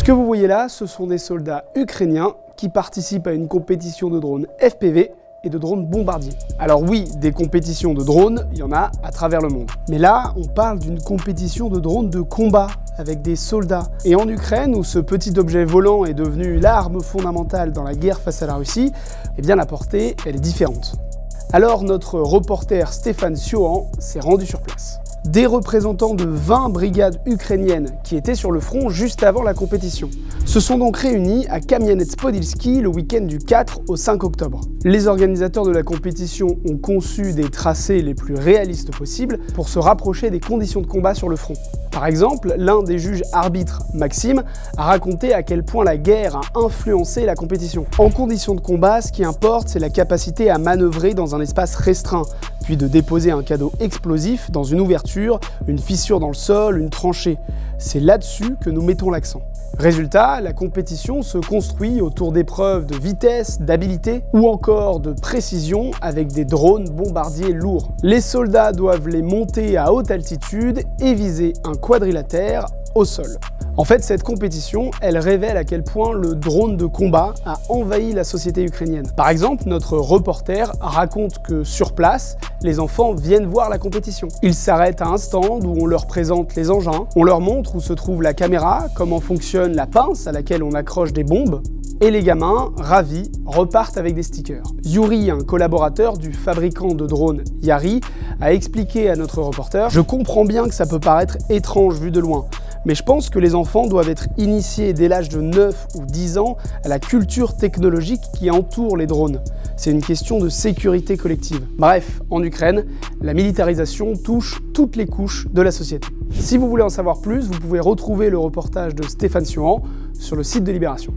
que vous voyez là, ce sont des soldats ukrainiens qui participent à une compétition de drones FPV et de drones bombardiers. Alors oui, des compétitions de drones, il y en a à travers le monde. Mais là, on parle d'une compétition de drones de combat avec des soldats. Et en Ukraine, où ce petit objet volant est devenu l'arme fondamentale dans la guerre face à la Russie, eh bien la portée, elle est différente. Alors notre reporter Stéphane Siohan s'est rendu sur place. Des représentants de 20 brigades ukrainiennes qui étaient sur le front juste avant la compétition se sont donc réunis à Kamianets-Podilsky le week-end du 4 au 5 octobre. Les organisateurs de la compétition ont conçu des tracés les plus réalistes possibles pour se rapprocher des conditions de combat sur le front. Par exemple, l'un des juges arbitres, Maxime, a raconté à quel point la guerre a influencé la compétition. En conditions de combat, ce qui importe, c'est la capacité à manœuvrer dans un espace restreint, puis de déposer un cadeau explosif dans une ouverture, une fissure dans le sol, une tranchée. C'est là-dessus que nous mettons l'accent. Résultat, la compétition se construit autour d'épreuves de vitesse, d'habileté ou encore de précision avec des drones bombardiers lourds. Les soldats doivent les monter à haute altitude et viser un quadrilatère au sol. En fait, cette compétition, elle révèle à quel point le drone de combat a envahi la société ukrainienne. Par exemple, notre reporter raconte que sur place, les enfants viennent voir la compétition. Ils s'arrêtent à un stand où on leur présente les engins, on leur montre où se trouve la caméra, comment fonctionne la pince à laquelle on accroche des bombes, et les gamins, ravis, repartent avec des stickers. Yuri, un collaborateur du fabricant de drones Yari, a expliqué à notre reporter « Je comprends bien que ça peut paraître étrange vu de loin, mais je pense que les enfants doivent être initiés dès l'âge de 9 ou 10 ans à la culture technologique qui entoure les drones. C'est une question de sécurité collective. » Bref, en Ukraine, la militarisation touche toutes les couches de la société. Si vous voulez en savoir plus, vous pouvez retrouver le reportage de Stéphane Siohan sur le site de Libération.